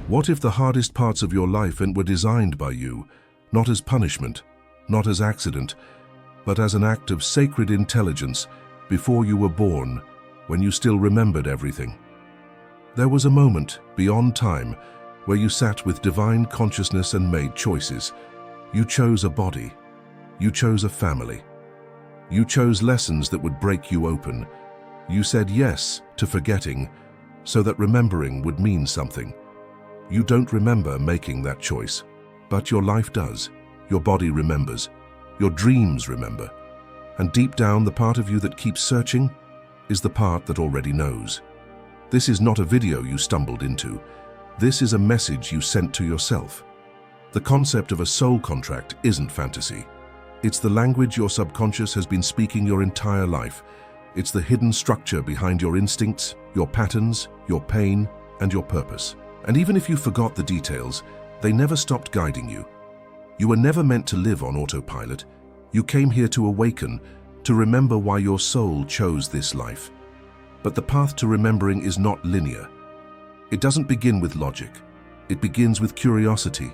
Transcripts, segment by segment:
What if the hardest parts of your life were designed by you, not as punishment, not as accident, but as an act of sacred intelligence before you were born, when you still remembered everything? There was a moment, beyond time, where you sat with divine consciousness and made choices. You chose a body. You chose a family. You chose lessons that would break you open. You said yes to forgetting, so that remembering would mean something. You don't remember making that choice, but your life does. Your body remembers. Your dreams remember. And deep down, the part of you that keeps searching is the part that already knows. This is not a video you stumbled into. This is a message you sent to yourself. The concept of a soul contract isn't fantasy. It's the language your subconscious has been speaking your entire life. It's the hidden structure behind your instincts, your patterns, your pain, and your purpose. And even if you forgot the details, they never stopped guiding you. You were never meant to live on autopilot. You came here to awaken, to remember why your soul chose this life. But the path to remembering is not linear. It doesn't begin with logic. It begins with curiosity,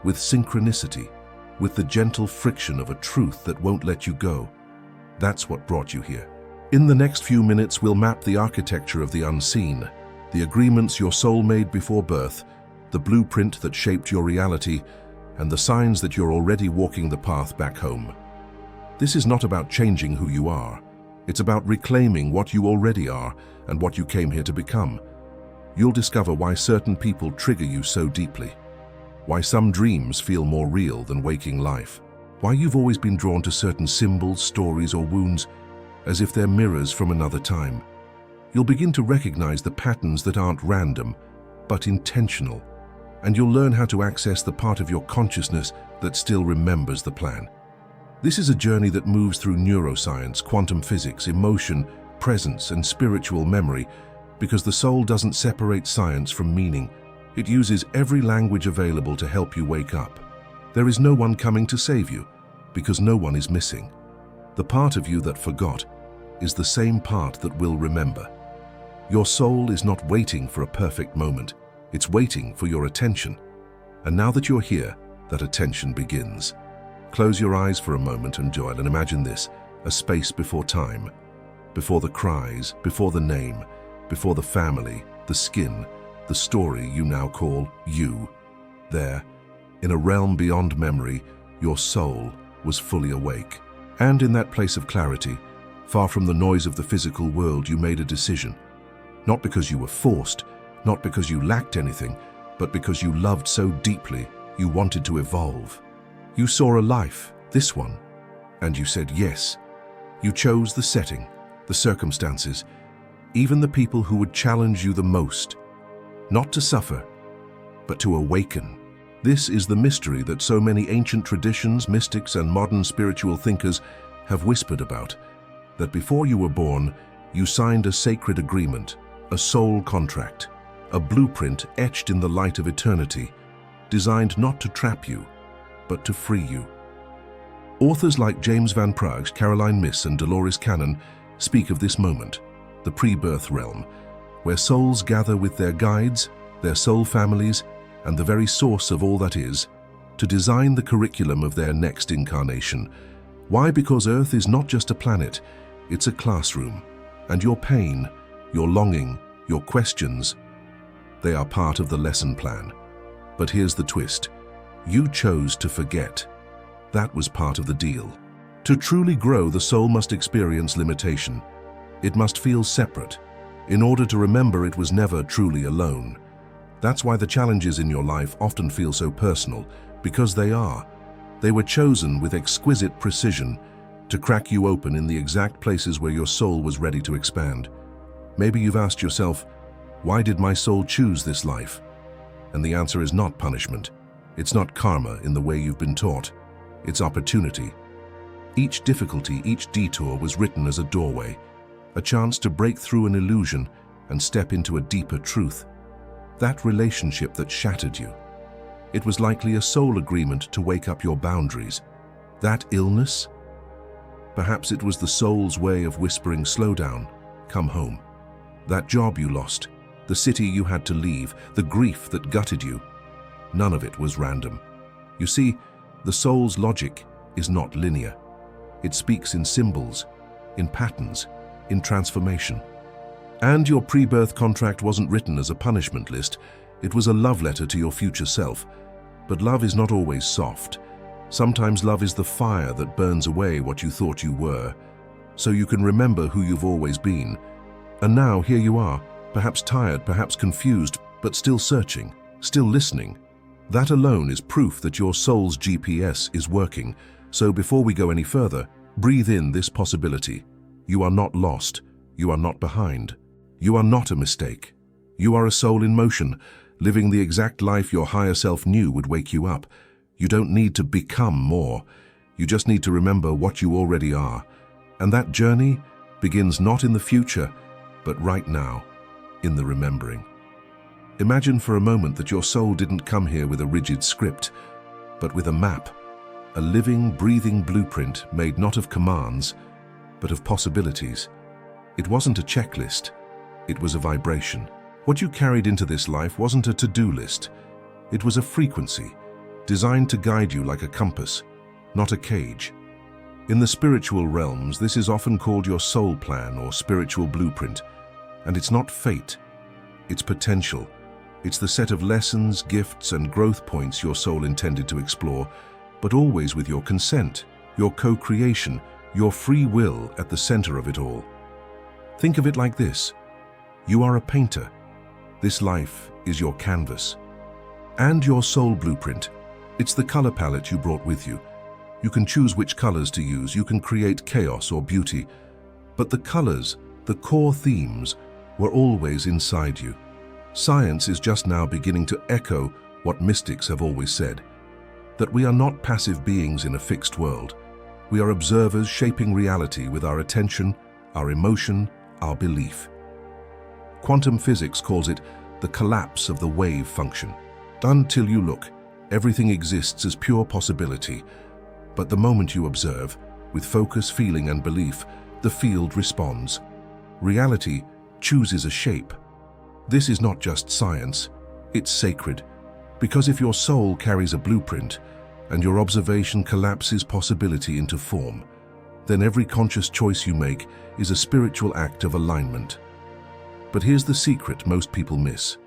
with synchronicity, with the gentle friction of a truth that won't let you go. That's what brought you here. In the next few minutes, we'll map the architecture of the unseen, the agreements your soul made before birth, the blueprint that shaped your reality, and the signs that you're already walking the path back home. This is not about changing who you are. It's about reclaiming what you already are and what you came here to become. You'll discover why certain people trigger you so deeply, why some dreams feel more real than waking life, why you've always been drawn to certain symbols, stories, or wounds as if they're mirrors from another time. You'll begin to recognize the patterns that aren't random, but intentional, and you'll learn how to access the part of your consciousness that still remembers the plan. This is a journey that moves through neuroscience, quantum physics, emotion, presence, and spiritual memory, because the soul doesn't separate science from meaning. It uses every language available to help you wake up. There is no one coming to save you, because no one is missing. The part of you that forgot is the same part that will remember. Your soul is not waiting for a perfect moment. It's waiting for your attention. And now that you're here, that attention begins. Close your eyes for a moment and join and imagine this, a space before time, before the cries, before the name, before the family, the skin, the story you now call you. There, in a realm beyond memory, your soul was fully awake. And in that place of clarity, far from the noise of the physical world, you made a decision. Not because you were forced, not because you lacked anything, but because you loved so deeply, you wanted to evolve. You saw a life, this one, and you said yes. You chose the setting, the circumstances, even the people who would challenge you the most, not to suffer, but to awaken. This is the mystery that so many ancient traditions, mystics, and modern spiritual thinkers have whispered about, that before you were born, you signed a sacred agreement, a soul contract, a blueprint etched in the light of eternity, designed not to trap you, but to free you. Authors like James Van Praagh, Caroline Myss, and Dolores Cannon speak of this moment, the pre-birth realm, where souls gather with their guides, their soul families, and the very source of all that is, to design the curriculum of their next incarnation. Why? Because Earth is not just a planet, it's a classroom, and your pain, your longing, your questions, they are part of the lesson plan. But here's the twist. You chose to forget. That was part of the deal. To truly grow, the soul must experience limitation. It must feel separate. In order to remember, it was never truly alone. That's why the challenges in your life often feel so personal, because they are. They were chosen with exquisite precision to crack you open in the exact places where your soul was ready to expand. Maybe you've asked yourself, why did my soul choose this life? And the answer is not punishment. It's not karma in the way you've been taught. It's opportunity. Each difficulty, each detour was written as a doorway, a chance to break through an illusion and step into a deeper truth. That relationship that shattered you. It was likely a soul agreement to wake up your boundaries. That illness? Perhaps it was the soul's way of whispering, slow down, come home. That job you lost, the city you had to leave, the grief that gutted you. None of it was random. You see, the soul's logic is not linear. It speaks in symbols, in patterns, in transformation. And your pre-birth contract wasn't written as a punishment list. It was a love letter to your future self. But love is not always soft. Sometimes love is the fire that burns away what you thought you were, so you can remember who you've always been. And now here you are, perhaps tired, perhaps confused, but still searching, still listening. That alone is proof that your soul's GPS is working. So before we go any further, breathe in this possibility. You are not lost. You are not behind. You are not a mistake. You are a soul in motion, living the exact life your higher self knew would wake you up. You don't need to become more. You just need to remember what you already are. And that journey begins not in the future, but right now, in the remembering. Imagine for a moment that your soul didn't come here with a rigid script, but with a map, a living, breathing blueprint made not of commands, but of possibilities. It wasn't a checklist, it was a vibration. What you carried into this life wasn't a to-do list. It was a frequency, designed to guide you like a compass, not a cage. In the spiritual realms, this is often called your soul plan or spiritual blueprint. And it's not fate, it's potential. It's the set of lessons, gifts, and growth points your soul intended to explore, but always with your consent, your co-creation, your free will at the center of it all. Think of it like this. You are a painter. This life is your canvas. And your soul blueprint. It's the color palette you brought with you. You can choose which colors to use. You can create chaos or beauty. But the colors, the core themes, were always inside you. Science is just now beginning to echo what mystics have always said, that we are not passive beings in a fixed world. We are observers shaping reality with our attention, our emotion, our belief. Quantum physics calls it the collapse of the wave function. Until you look, everything exists as pure possibility. But the moment you observe, with focus, feeling, and belief, the field responds. Reality chooses a shape. This is not just science, it's sacred. Because if your soul carries a blueprint, and your observation collapses possibility into form, then every conscious choice you make is a spiritual act of alignment. But here's the secret most people miss.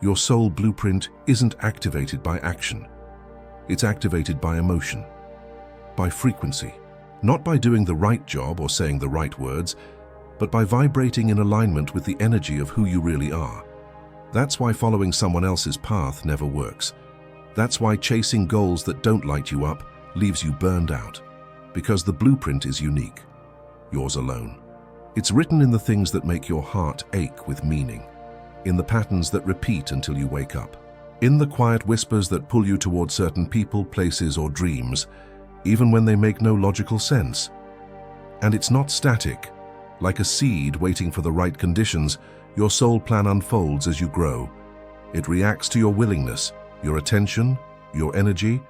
Your soul blueprint isn't activated by action. It's activated by emotion, by frequency, not by doing the right job or saying the right words, but by vibrating in alignment with the energy of who you really are. That's why following someone else's path never works. That's why chasing goals that don't light you up leaves you burned out. Because the blueprint is unique, yours alone. It's written in the things that make your heart ache with meaning, in the patterns that repeat until you wake up, in the quiet whispers that pull you towards certain people, places, or dreams, even when they make no logical sense. And it's not static. Like a seed waiting for the right conditions, your soul plan unfolds as you grow. It reacts to your willingness, your attention, your energy.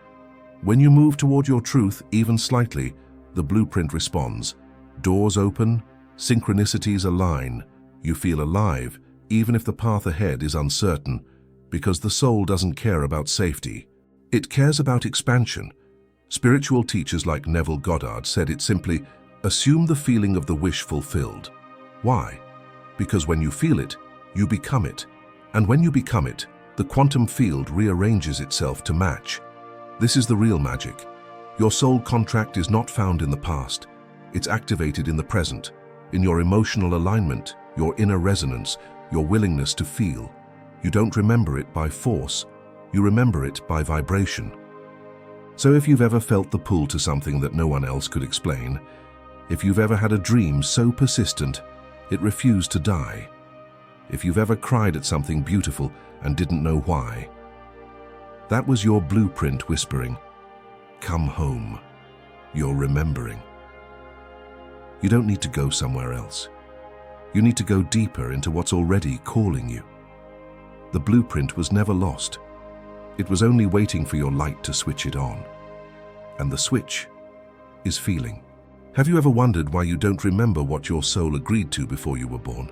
When you move toward your truth, even slightly, the blueprint responds. Doors open, synchronicities align. You feel alive, even if the path ahead is uncertain, because the soul doesn't care about safety. It cares about expansion. Spiritual teachers like Neville Goddard said it simply, assume the feeling of the wish fulfilled. Why? Because when you feel it, you become it. And when you become it, the quantum field rearranges itself to match. This is the real magic. Your soul contract is not found in the past. It's activated in the present, in your emotional alignment, your inner resonance, your willingness to feel. You don't remember it by force. You remember it by vibration. So if you've ever felt the pull to something that no one else could explain, if you've ever had a dream so persistent it refused to die, if you've ever cried at something beautiful and didn't know why, that was your blueprint whispering, come home. You're remembering. You don't need to go somewhere else. You need to go deeper into what's already calling you. The blueprint was never lost. It was only waiting for your light to switch it on. And the switch is feeling. Have you ever wondered why you don't remember what your soul agreed to before you were born?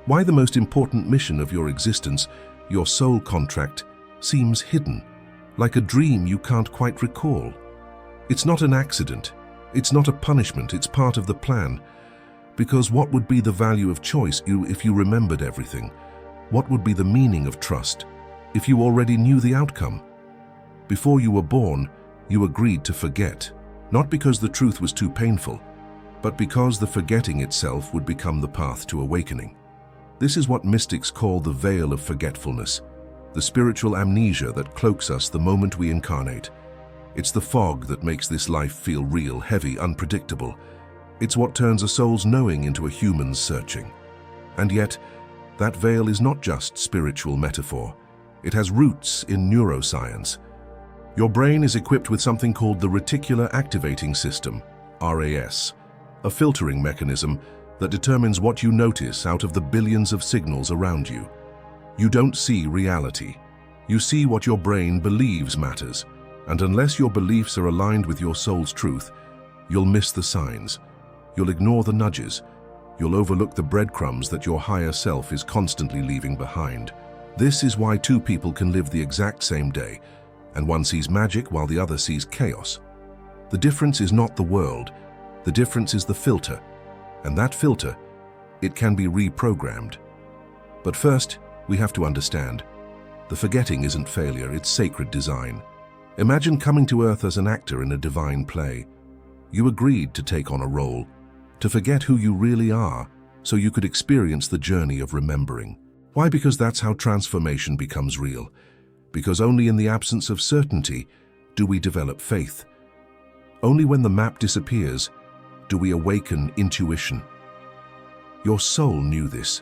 Why the most important mission of your existence, your soul contract, seems hidden, like a dream you can't quite recall. It's not an accident. It's not a punishment. It's part of the plan. Because what would be the value of choice if you remembered everything? What would be the meaning of trust if you already knew the outcome? Before you were born, you agreed to forget, not because the truth was too painful, but because the forgetting itself would become the path to awakening. This is what mystics call the veil of forgetfulness, the spiritual amnesia that cloaks us the moment we incarnate. It's the fog that makes this life feel real, heavy, unpredictable. It's what turns a soul's knowing into a human's searching. And yet, that veil is not just spiritual metaphor. It has roots in neuroscience. Your brain is equipped with something called the reticular activating system, RAS, a filtering mechanism that determines what you notice out of the billions of signals around you. You don't see reality. You see what your brain believes matters, and unless your beliefs are aligned with your soul's truth, you'll miss the signs. You'll ignore the nudges. You'll overlook the breadcrumbs that your higher self is constantly leaving behind. This is why two people can live the exact same day, and one sees magic while the other sees chaos. The difference is not the world. The difference is the filter. And that filter, it can be reprogrammed. But first, we have to understand, the forgetting isn't failure, it's sacred design. Imagine coming to Earth as an actor in a divine play. You agreed to take on a role, to forget who you really are, so you could experience the journey of remembering. Why? Because that's how transformation becomes real. Because only in the absence of certainty do we develop faith. Only when the map disappears do we awaken intuition. Your soul knew this,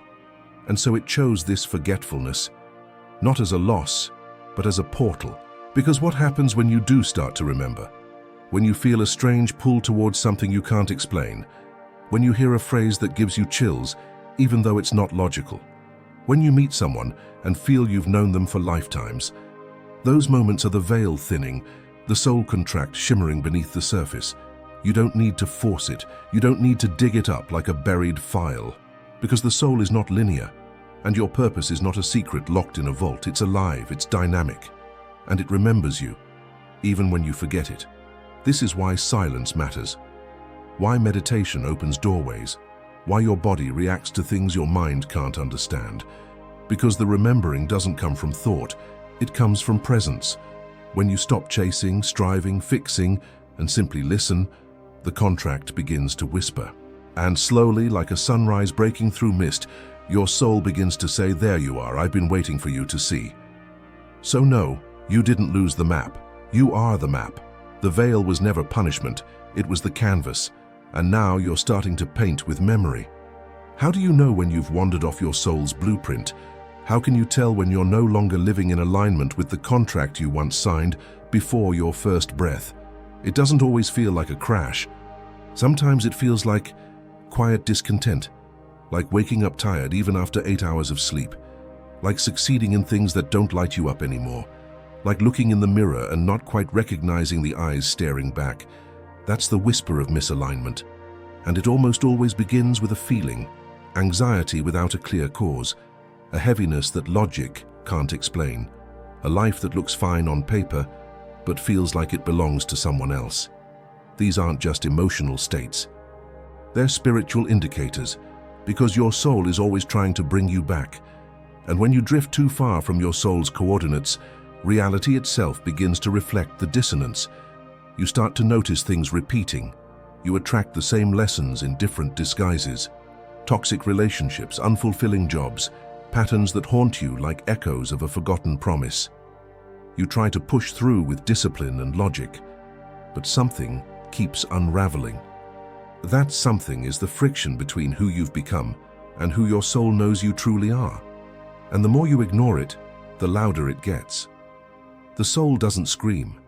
and so it chose this forgetfulness, not as a loss, but as a portal. Because what happens when you do start to remember? When you feel a strange pull towards something you can't explain? When you hear a phrase that gives you chills, even though it's not logical? When you meet someone and feel you've known them for lifetimes? Those moments are the veil thinning, the soul contract shimmering beneath the surface. You don't need to force it. You don't need to dig it up like a buried file. Because the soul is not linear, and your purpose is not a secret locked in a vault. It's alive, it's dynamic, and it remembers you, even when you forget it. This is why silence matters. Why meditation opens doorways. Why your body reacts to things your mind can't understand. Because the remembering doesn't come from thought, it comes from presence. When you stop chasing, striving, fixing, and simply listen, the contract begins to whisper. And slowly, like a sunrise breaking through mist, your soul begins to say, "There you are, I've been waiting for you to see." So no, you didn't lose the map. You are the map. The veil was never punishment, it was the canvas. And now you're starting to paint with memory. How do you know when you've wandered off your soul's blueprint? How can you tell when you're no longer living in alignment with the contract you once signed before your first breath? It doesn't always feel like a crash. Sometimes it feels like quiet discontent, like waking up tired even after 8 hours of sleep, like succeeding in things that don't light you up anymore, like looking in the mirror and not quite recognizing the eyes staring back. That's the whisper of misalignment, and it almost always begins with a feeling, anxiety without a clear cause, a heaviness that logic can't explain, a life that looks fine on paper but feels like it belongs to someone else. These aren't just emotional states. They're spiritual indicators, because your soul is always trying to bring you back. And when you drift too far from your soul's coordinates, reality itself begins to reflect the dissonance. You start to notice things repeating. You attract the same lessons in different disguises. Toxic relationships, unfulfilling jobs, patterns that haunt you like echoes of a forgotten promise. You try to push through with discipline and logic, but something keeps unraveling. That something is the friction between who you've become and who your soul knows you truly are. And the more you ignore it, the louder it gets. The soul doesn't scream.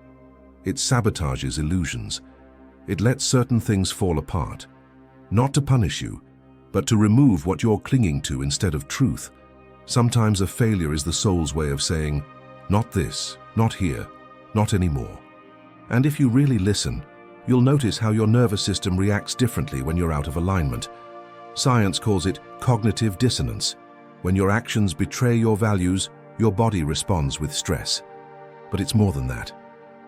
It sabotages illusions. It lets certain things fall apart, not to punish you, but to remove what you're clinging to instead of truth. Sometimes a failure is the soul's way of saying, "Not this, not here, not anymore." And if you really listen, you'll notice how your nervous system reacts differently when you're out of alignment. Science calls it cognitive dissonance. When your actions betray your values, your body responds with stress. But it's more than that.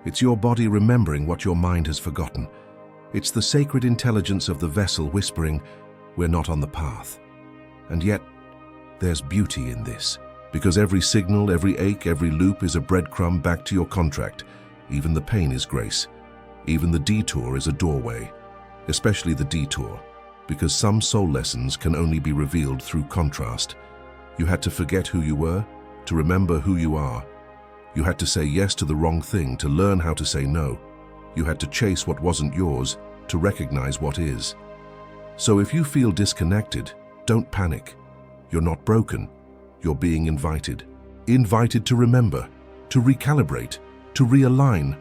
It's your body remembering what your mind has forgotten. It's the sacred intelligence of the vessel whispering, "We're not on the path." And yet, there's beauty in this. Because every signal, every ache, every loop is a breadcrumb back to your contract. Even the pain is grace. Even the detour is a doorway. Especially the detour, because some soul lessons can only be revealed through contrast. You had to forget who you were, to remember who you are. You had to say yes to the wrong thing, to learn how to say no. You had to chase what wasn't yours, to recognize what is. So if you feel disconnected, don't panic. You're not broken. You're being invited. Invited to remember, to recalibrate, to realign.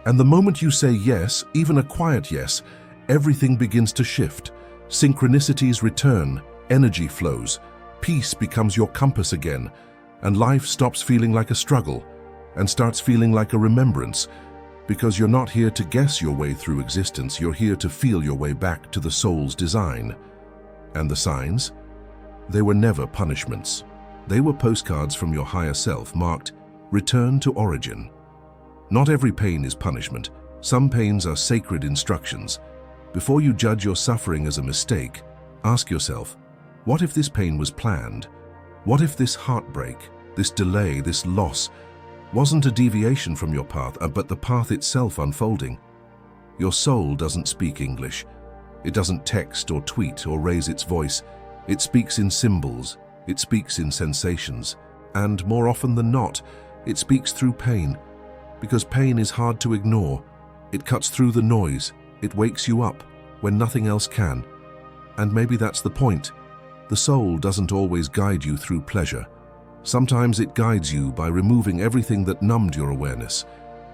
And the moment you say yes, even a quiet yes, everything begins to shift. Synchronicities return, energy flows, peace becomes your compass again, and life stops feeling like a struggle and starts feeling like a remembrance, because you're not here to guess your way through existence, you're here to feel your way back to the soul's design. And the signs? They were never punishments. They were postcards from your higher self marked, "Return to Origin." Not every pain is punishment. Some pains are sacred instructions. Before you judge your suffering as a mistake, ask yourself, what if this pain was planned? What if this heartbreak, this delay, this loss, wasn't a deviation from your path, but the path itself unfolding? Your soul doesn't speak English. It doesn't text or tweet or raise its voice. It speaks in symbols. It speaks in sensations. And more often than not, it speaks through pain. Because pain is hard to ignore. It cuts through the noise. It wakes you up when nothing else can. And maybe that's the point. The soul doesn't always guide you through pleasure. Sometimes it guides you by removing everything that numbed your awareness.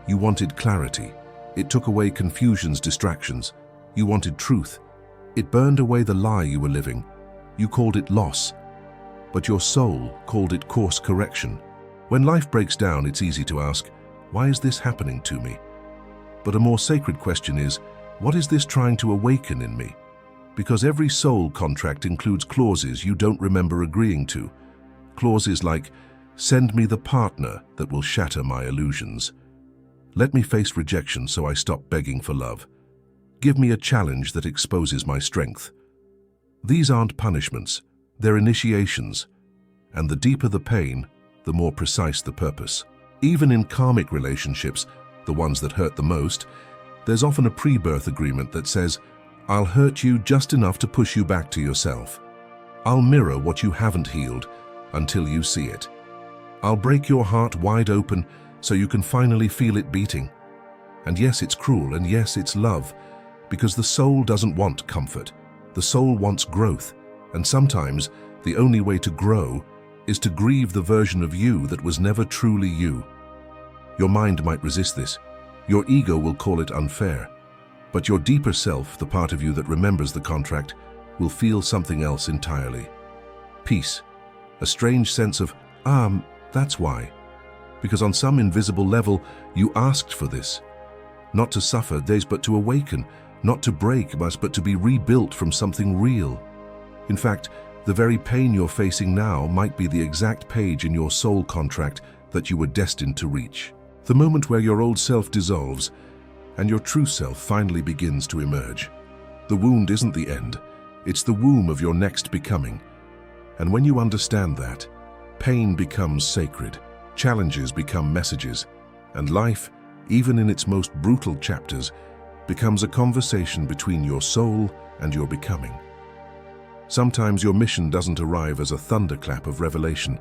You wanted clarity. It took away confusion's distractions. You wanted truth. It burned away the lie you were living. You called it loss. But your soul called it course correction. When life breaks down, it's easy to ask, why is this happening to me? But a more sacred question is, what is this trying to awaken in me? Because every soul contract includes clauses you don't remember agreeing to. Clauses like, send me the partner that will shatter my illusions. Let me face rejection so I stop begging for love. Give me a challenge that exposes my strength. These aren't punishments, they're initiations. And the deeper the pain, the more precise the purpose. Even in karmic relationships, the ones that hurt the most, there's often a pre-birth agreement that says, I'll hurt you just enough to push you back to yourself. I'll mirror what you haven't healed until you see it. I'll break your heart wide open so you can finally feel it beating. And yes, it's cruel, and yes, it's love, because the soul doesn't want comfort. The soul wants growth, and sometimes the only way to grow is to grieve the version of you that was never truly you. Your mind might resist this. Your ego will call it unfair. But your deeper self, the part of you that remembers the contract, will feel something else entirely. Peace. A strange sense of, that's why. Because on some invisible level, you asked for this. Not to suffer days, but to awaken. Not to break, but to be rebuilt from something real. In fact, the very pain you're facing now might be the exact page in your soul contract that you were destined to reach. The moment where your old self dissolves and your true self finally begins to emerge. The wound isn't the end, it's the womb of your next becoming. And when you understand that, pain becomes sacred, challenges become messages, and life, even in its most brutal chapters, becomes a conversation between your soul and your becoming. Sometimes your mission doesn't arrive as a thunderclap of revelation.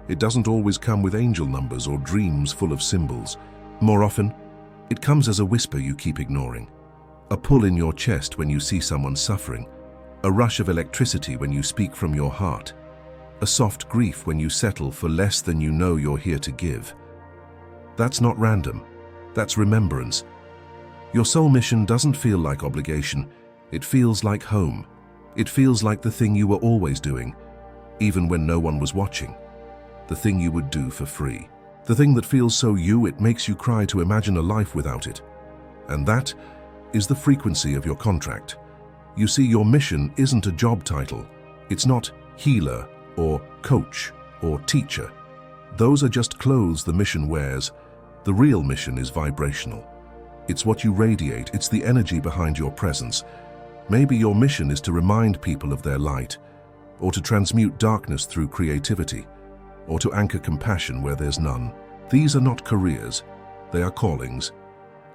It doesn't always come with angel numbers or dreams full of symbols. More often, it comes as a whisper you keep ignoring. A pull in your chest when you see someone suffering. A rush of electricity when you speak from your heart. A soft grief when you settle for less than you know you're here to give. That's not random. That's remembrance. Your soul mission doesn't feel like obligation. It feels like home. It feels like the thing you were always doing, even when no one was watching. The thing you would do for free. The thing that feels so you it makes you cry to imagine a life without it. And that is the frequency of your contract. You see, your mission isn't a job title. It's not healer or coach or teacher. Those are just clothes the mission wears. The real mission is vibrational. It's what you radiate, it's the energy behind your presence. Maybe your mission is to remind people of their light, or to transmute darkness through creativity, or to anchor compassion where there's none. These are not careers, they are callings,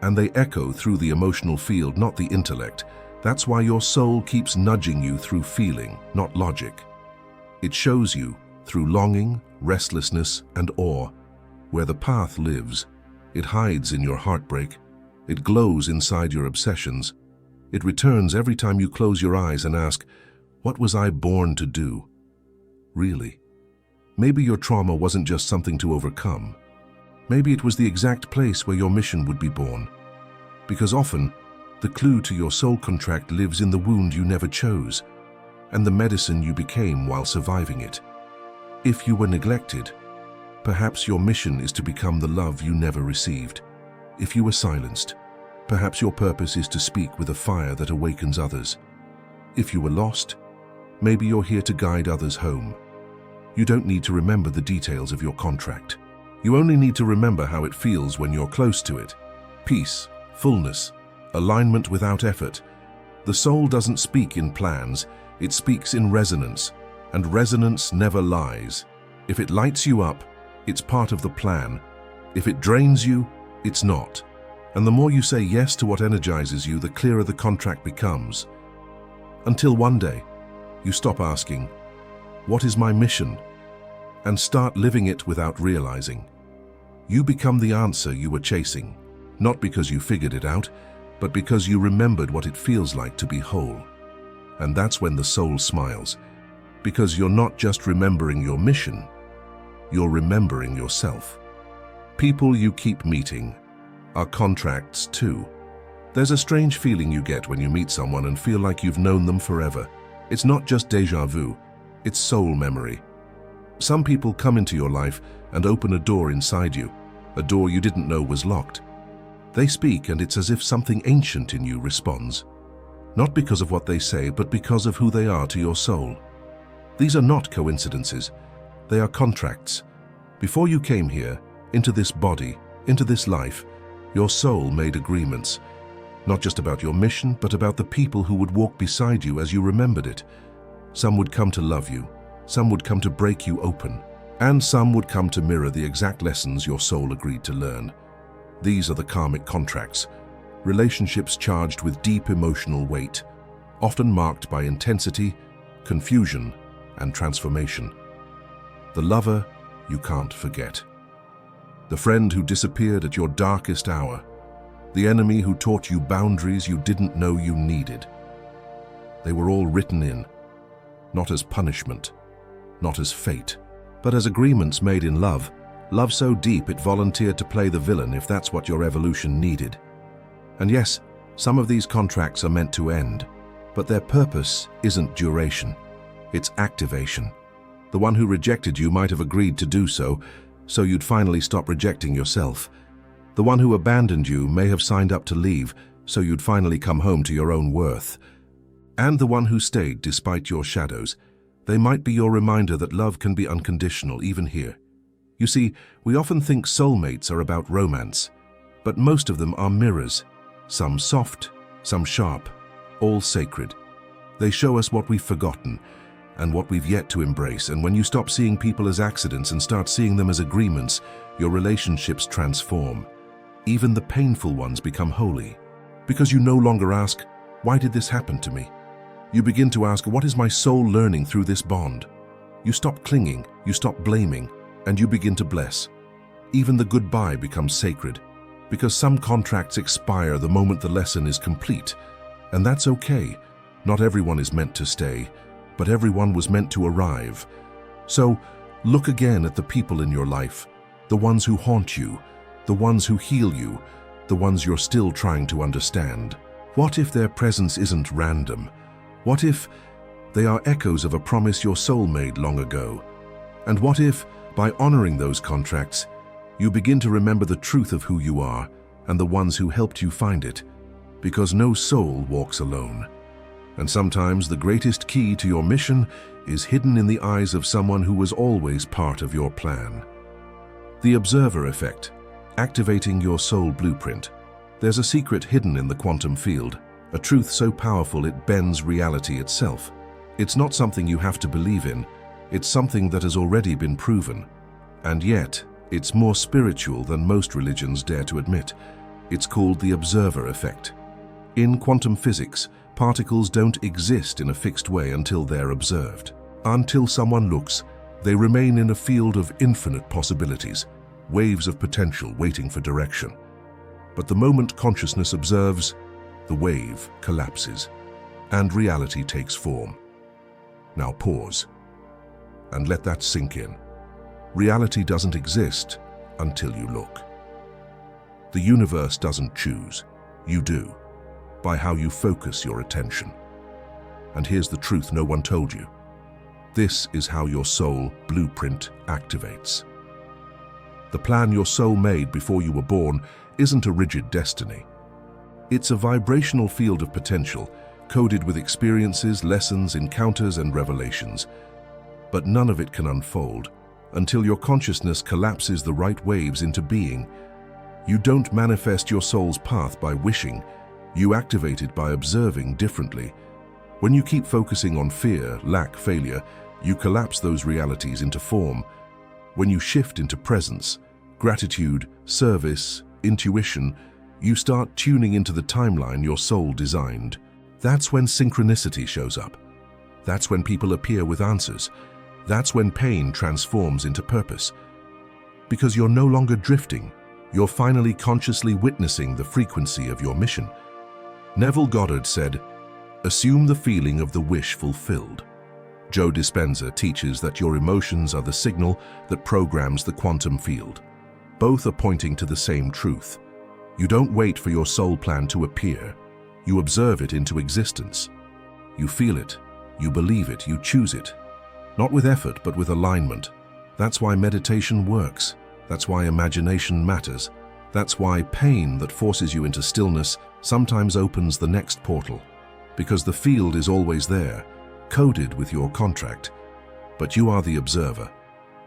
and they echo through the emotional field, not the intellect. That's why your soul keeps nudging you through feeling, not logic. It shows you through longing, restlessness, and awe. Where the path lives, it hides in your heartbreak. It glows inside your obsessions. It returns every time you close your eyes and ask, "What was I born to do?" Really? Maybe your trauma wasn't just something to overcome. Maybe it was the exact place where your mission would be born. Because often, the clue to your soul contract lives in the wound you never chose, and the medicine you became while surviving it. If you were neglected, perhaps your mission is to become the love you never received. If you were silenced, perhaps your purpose is to speak with a fire that awakens others. If you were lost, maybe you're here to guide others home. You don't need to remember the details of your contract. You only need to remember how it feels when you're close to it. Peace, fullness, alignment without effort. The soul doesn't speak in plans, it speaks in resonance, and resonance never lies. If it lights you up, it's part of the plan. If it drains you, it's not. And the more you say yes to what energizes you, the clearer the contract becomes. Until one day, you stop asking, "What is my mission?" and start living it without realizing. You become the answer you were chasing, not because you figured it out, but because you remembered what it feels like to be whole. And that's when the soul smiles, because you're not just remembering your mission, you're remembering yourself. People you keep meeting are contracts too. There's a strange feeling you get when you meet someone and feel like you've known them forever. It's not just déjà vu, it's soul memory. Some people come into your life and open a door inside you, a door you didn't know was locked. They speak and it's as if something ancient in you responds. Not because of what they say, but because of who they are to your soul. These are not coincidences, they are contracts. Before you came here, into this body, into this life, your soul made agreements. Not just about your mission, but about the people who would walk beside you as you remembered it. Some would come to love you, some would come to break you open, and some would come to mirror the exact lessons your soul agreed to learn. These are the karmic contracts, relationships charged with deep emotional weight, often marked by intensity, confusion, and transformation. The lover you can't forget. The friend who disappeared at your darkest hour. The enemy who taught you boundaries you didn't know you needed. They were all written in, not as punishment, not as fate, but as agreements made in love. Love so deep it volunteered to play the villain if that's what your evolution needed. And yes, some of these contracts are meant to end, but their purpose isn't duration, it's activation. The one who rejected you might have agreed to do so, so you'd finally stop rejecting yourself. The one who abandoned you may have signed up to leave, so you'd finally come home to your own worth. And the one who stayed despite your shadows, they might be your reminder that love can be unconditional even here. You see, we often think soulmates are about romance, but most of them are mirrors. Some soft, some sharp, all sacred. They show us what we've forgotten and what we've yet to embrace, and when you stop seeing people as accidents and start seeing them as agreements, your relationships transform. Even the painful ones become holy. Because you no longer ask, "Why did this happen to me?" You begin to ask, "What is my soul learning through this bond?" You stop clinging, you stop blaming, and you begin to bless. Even the goodbye becomes sacred, because some contracts expire the moment the lesson is complete. And that's okay. Not everyone is meant to stay, but everyone was meant to arrive. So, look again at the people in your life, the ones who haunt you, the ones who heal you, the ones you're still trying to understand. What if their presence isn't random? What if they are echoes of a promise your soul made long ago? And what if, by honoring those contracts, you begin to remember the truth of who you are and the ones who helped you find it? Because no soul walks alone. And sometimes the greatest key to your mission is hidden in the eyes of someone who was always part of your plan. The observer effect, activating your soul blueprint. There's a secret hidden in the quantum field, a truth so powerful it bends reality itself. It's not something you have to believe in, it's something that has already been proven. And yet, it's more spiritual than most religions dare to admit. It's called the observer effect. In quantum physics, particles don't exist in a fixed way until they're observed. Until someone looks, they remain in a field of infinite possibilities, waves of potential waiting for direction. But the moment consciousness observes, the wave collapses, and reality takes form. Now pause, and let that sink in. Reality doesn't exist until you look. The universe doesn't choose, you do, by how you focus your attention. And here's the truth no one told you. This is how your soul blueprint activates. The plan your soul made before you were born isn't a rigid destiny. It's a vibrational field of potential, coded with experiences, lessons, encounters, and revelations. But none of it can unfold until your consciousness collapses the right waves into being. You don't manifest your soul's path by wishing, you activate it by observing differently. When you keep focusing on fear, lack, failure, you collapse those realities into form. When you shift into presence, gratitude, service, intuition, you start tuning into the timeline your soul designed. That's when synchronicity shows up. That's when people appear with answers. That's when pain transforms into purpose. Because you're no longer drifting, you're finally consciously witnessing the frequency of your mission. Neville Goddard said, "Assume the feeling of the wish fulfilled." Joe Dispenza teaches that your emotions are the signal that programs the quantum field. Both are pointing to the same truth. You don't wait for your soul plan to appear. You observe it into existence. You feel it, you believe it, you choose it. Not with effort, but with alignment. That's why meditation works. That's why imagination matters. That's why pain that forces you into stillness sometimes opens the next portal. Because the field is always there, coded with your contract. But you are the observer,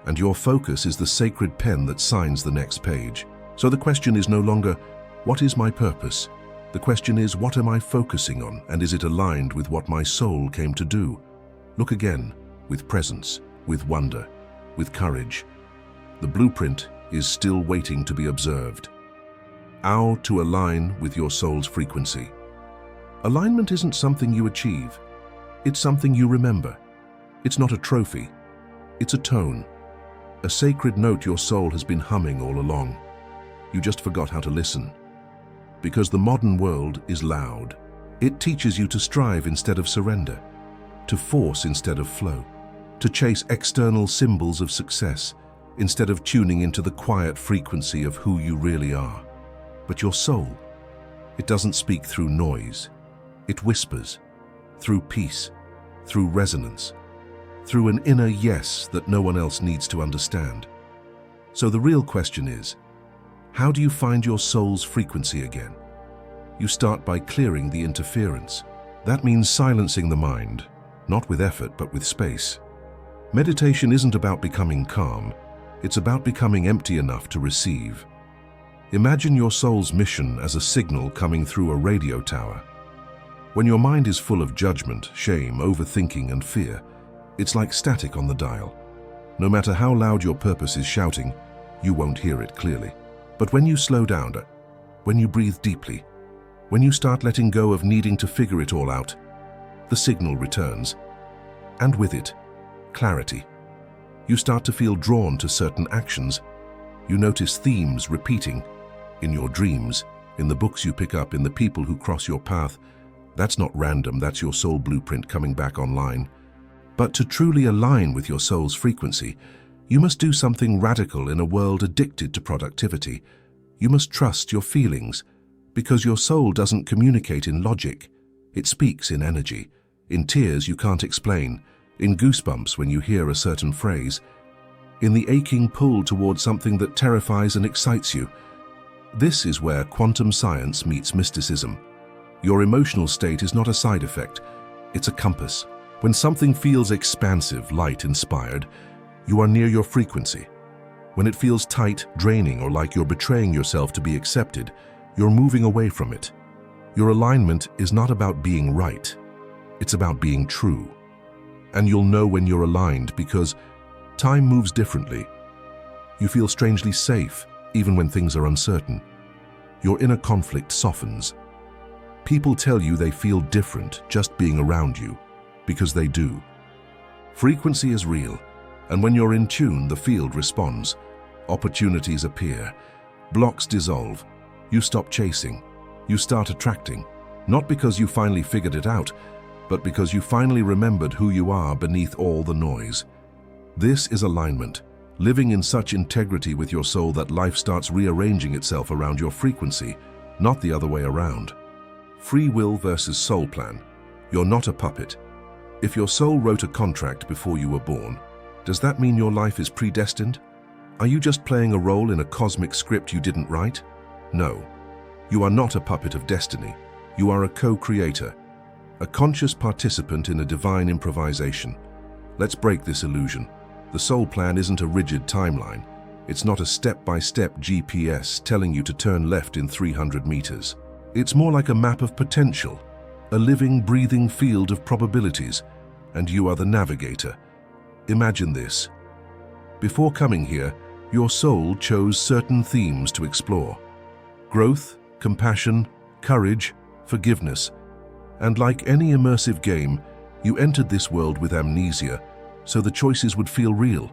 and your focus is the sacred pen that signs the next page. So the question is no longer, what is my purpose? The question is, what am I focusing on, and is it aligned with what my soul came to do? Look again, with presence, with wonder, with courage. The blueprint is still waiting to be observed. How to align with your soul's frequency. Alignment isn't something you achieve. It's something you remember. It's not a trophy. It's a tone, a sacred note your soul has been humming all along. You just forgot how to listen. Because the modern world is loud. It teaches you to strive instead of surrender, to force instead of flow, to chase external symbols of success instead of tuning into the quiet frequency of who you really are. But your soul, it doesn't speak through noise. It whispers, through peace, through resonance, through an inner yes that no one else needs to understand. So the real question is, how do you find your soul's frequency again? You start by clearing the interference. That means silencing the mind, not with effort but with space. Meditation isn't about becoming calm, it's about becoming empty enough to receive. Imagine your soul's mission as a signal coming through a radio tower. When your mind is full of judgment, shame, overthinking, and fear, it's like static on the dial. No matter how loud your purpose is shouting, you won't hear it clearly. But when you slow down, when you breathe deeply, when you start letting go of needing to figure it all out, the signal returns. And with it, clarity. You start to feel drawn to certain actions. You notice themes repeating in your dreams, in the books you pick up, in the people who cross your path. That's not random, that's your soul blueprint coming back online. But to truly align with your soul's frequency, you must do something radical in a world addicted to productivity. You must trust your feelings, because your soul doesn't communicate in logic. It speaks in energy, in tears you can't explain, in goosebumps when you hear a certain phrase, in the aching pull towards something that terrifies and excites you. This is where quantum science meets mysticism. Your emotional state is not a side effect. It's a compass. When something feels expansive, light-inspired, you are near your frequency. When it feels tight, draining, or like you're betraying yourself to be accepted, you're moving away from it. Your alignment is not about being right. It's about being true. And you'll know when you're aligned because time moves differently. You feel strangely safe, even when things are uncertain. Your inner conflict softens. People tell you they feel different just being around you, because they do. Frequency is real, and when you're in tune, the field responds. Opportunities appear. Blocks dissolve. You stop chasing. You start attracting. Not because you finally figured it out, but because you finally remembered who you are beneath all the noise. This is alignment, living in such integrity with your soul that life starts rearranging itself around your frequency, not the other way around. Free will versus soul plan. You're not a puppet. If your soul wrote a contract before you were born, does that mean your life is predestined? Are you just playing a role in a cosmic script you didn't write? No. You are not a puppet of destiny. You are a co-creator, a conscious participant in a divine improvisation. Let's break this illusion. The soul plan isn't a rigid timeline. It's not a step-by-step GPS telling you to turn left in 300 meters. It's more like a map of potential, a living, breathing field of probabilities, and you are the navigator. Imagine this. Before coming here, your soul chose certain themes to explore. Growth, compassion, courage, forgiveness. And like any immersive game, you entered this world with amnesia, so the choices would feel real.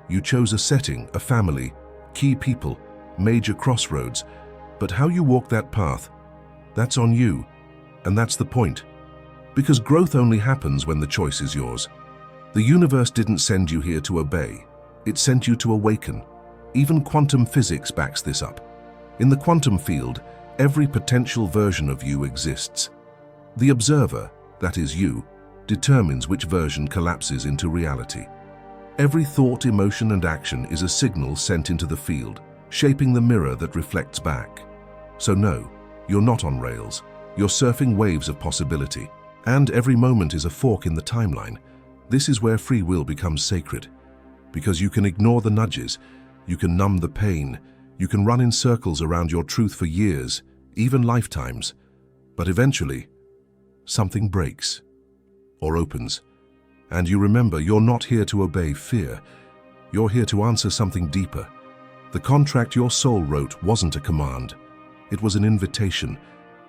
You chose a setting, a family, key people, major crossroads, but how you walk that path, that's on you, and that's the point. Because growth only happens when the choice is yours. The universe didn't send you here to obey. It sent you to awaken. Even quantum physics backs this up. In the quantum field, every potential version of you exists. The observer, that is you, determines which version collapses into reality. Every thought, emotion, and action is a signal sent into the field, shaping the mirror that reflects back. So no, you're not on rails. You're surfing waves of possibility. And every moment is a fork in the timeline. This is where free will becomes sacred. Because you can ignore the nudges, you can numb the pain, you can run in circles around your truth for years, even lifetimes. But eventually, something breaks or opens. And you remember you're not here to obey fear. You're here to answer something deeper. The contract your soul wrote wasn't a command. It was an invitation,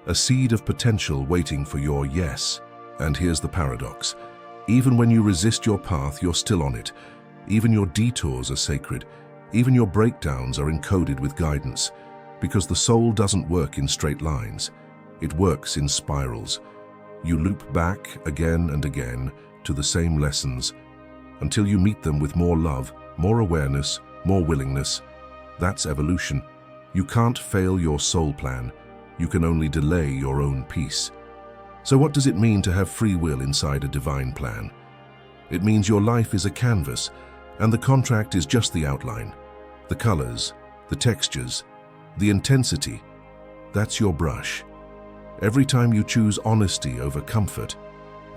a seed of potential waiting for your yes. And here's the paradox. Even when you resist your path, you're still on it. Even your detours are sacred. Even your breakdowns are encoded with guidance. Because the soul doesn't work in straight lines. It works in spirals. You loop back again and again to the same lessons until you meet them with more love, more awareness, more willingness. That's evolution. You can't fail your soul plan. You can only delay your own peace. So what does it mean to have free will inside a divine plan? It means your life is a canvas, and the contract is just the outline. The colors, the textures, the intensity, that's your brush. Every time you choose honesty over comfort,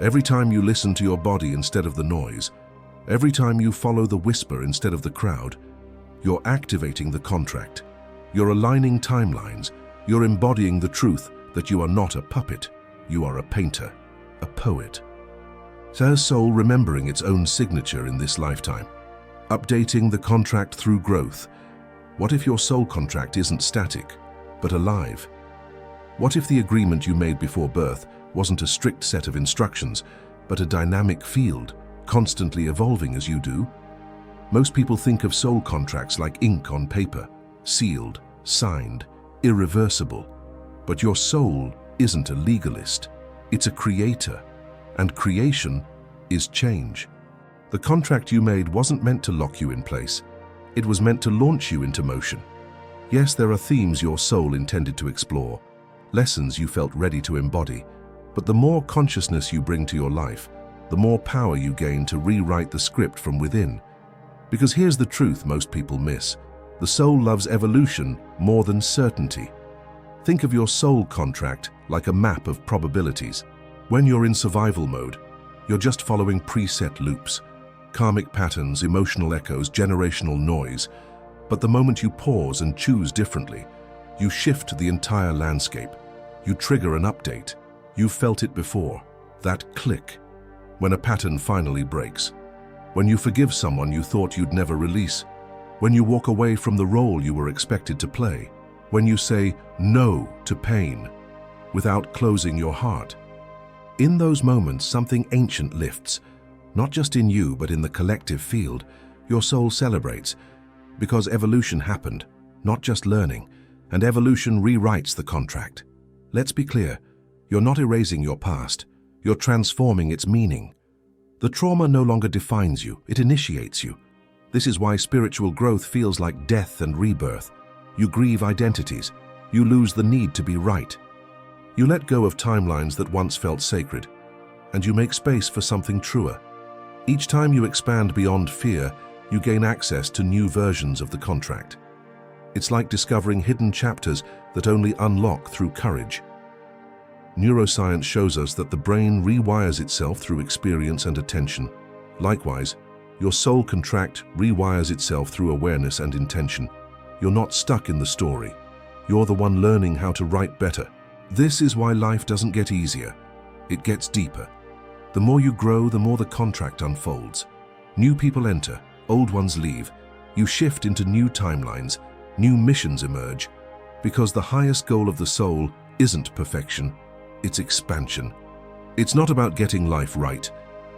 every time you listen to your body instead of the noise, every time you follow the whisper instead of the crowd, you're activating the contract. You're aligning timelines. You're embodying the truth that you are not a puppet. You are a painter, a poet. So has soul remembering its own signature in this lifetime, updating the contract through growth. What if your soul contract isn't static, but alive? What if the agreement you made before birth wasn't a strict set of instructions, but a dynamic field, constantly evolving as you do? Most people think of soul contracts like ink on paper, sealed, signed, irreversible. But your soul isn't a legalist. It's a creator. And creation is change. The contract you made wasn't meant to lock you in place. It was meant to launch you into motion. Yes, there are themes your soul intended to explore, lessons you felt ready to embody. But the more consciousness you bring to your life, the more power you gain to rewrite the script from within. Because here's the truth most people miss. The soul loves evolution more than certainty. Think of your soul contract like a map of probabilities. When you're in survival mode, you're just following preset loops, karmic patterns, emotional echoes, generational noise. But the moment you pause and choose differently, you shift the entire landscape. You trigger an update. You've felt it before. That click, when a pattern finally breaks. When you forgive someone you thought you'd never release. When you walk away from the role you were expected to play. When you say no to pain without closing your heart. In those moments, something ancient lifts, not just in you, but in the collective field. Your soul celebrates, because evolution happened, not just learning, and evolution rewrites the contract. Let's be clear, you're not erasing your past, you're transforming its meaning. The trauma no longer defines you, it initiates you. This is why spiritual growth feels like death and rebirth. You grieve identities, you lose the need to be right. You let go of timelines that once felt sacred, and you make space for something truer. Each time you expand beyond fear, you gain access to new versions of the contract. It's like discovering hidden chapters that only unlock through courage. Neuroscience shows us that the brain rewires itself through experience and attention. Likewise, your soul contract rewires itself through awareness and intention. You're not stuck in the story. You're the one learning how to write better. This is why life doesn't get easier. It gets deeper. The more you grow, the more the contract unfolds. New people enter, old ones leave. You shift into new timelines, new missions emerge, because the highest goal of the soul isn't perfection, it's expansion. It's not about getting life right,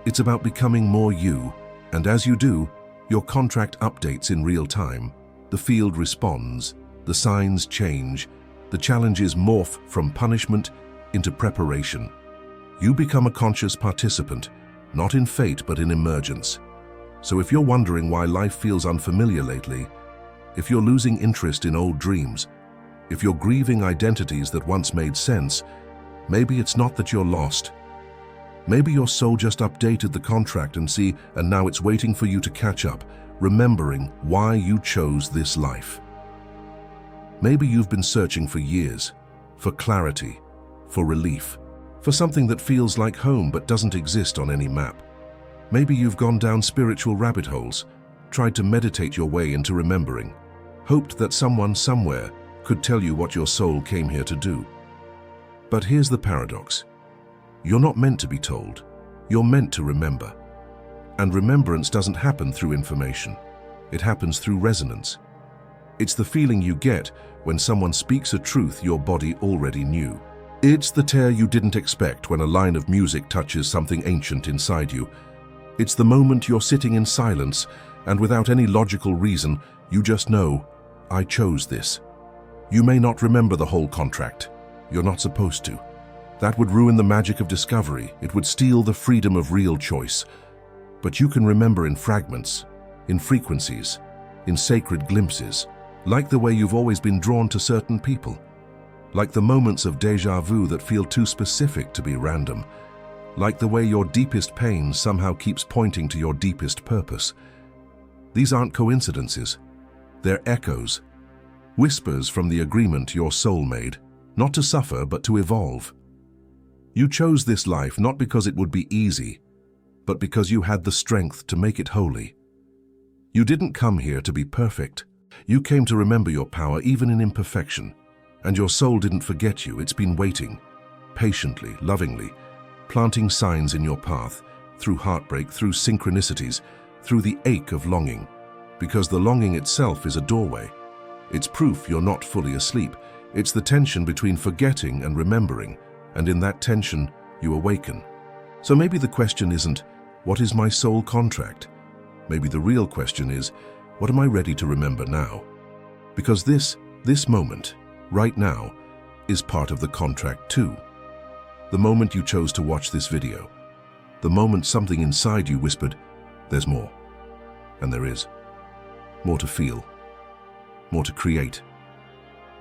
it's about becoming more you, and as you do, your contract updates in real time. The field responds, the signs change, the challenges morph from punishment into preparation. You become a conscious participant, not in fate but in emergence. So if you're wondering why life feels unfamiliar lately, if you're losing interest in old dreams, if you're grieving identities that once made sense, maybe it's not that you're lost. Maybe your soul just updated the contract and now it's waiting for you to catch up, remembering why you chose this life. Maybe you've been searching for years, for clarity, for relief, for something that feels like home but doesn't exist on any map. Maybe you've gone down spiritual rabbit holes, tried to meditate your way into remembering, hoped that someone somewhere could tell you what your soul came here to do. But here's the paradox. You're not meant to be told. You're meant to remember. And remembrance doesn't happen through information. It happens through resonance. It's the feeling you get when someone speaks a truth your body already knew. It's the tear you didn't expect when a line of music touches something ancient inside you. It's the moment you're sitting in silence and without any logical reason, you just know, I chose this. You may not remember the whole contract. You're not supposed to. That would ruin the magic of discovery. It would steal the freedom of real choice. But you can remember in fragments, in frequencies, in sacred glimpses, like the way you've always been drawn to certain people, like the moments of déjà vu that feel too specific to be random, like the way your deepest pain somehow keeps pointing to your deepest purpose. These aren't coincidences. They're echoes, whispers from the agreement your soul made, not to suffer but to evolve. You chose this life not because it would be easy, but because you had the strength to make it holy. You didn't come here to be perfect. You came to remember your power even in imperfection. And your soul didn't forget you. It's been waiting, patiently, lovingly, planting signs in your path, through heartbreak, through synchronicities, through the ache of longing. Because the longing itself is a doorway. It's proof you're not fully asleep. It's the tension between forgetting and remembering, and in that tension, you awaken. So maybe the question isn't, what is my soul contract? Maybe the real question is, what am I ready to remember now? Because this moment, right now, is part of the contract too. The moment you chose to watch this video, the moment something inside you whispered, there's more. And there is. More to feel, more to create,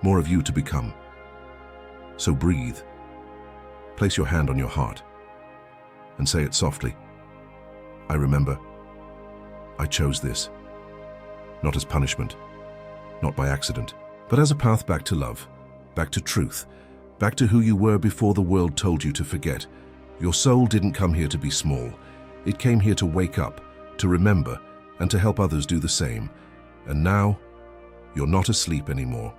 more of you to become. So breathe, place your hand on your heart, and say it softly. I remember. I chose this. Not as punishment, not by accident, but as a path back to love, back to truth, back to who you were before the world told you to forget. Your soul didn't come here to be small. It came here to wake up, to remember, and to help others do the same. And now, you're not asleep anymore.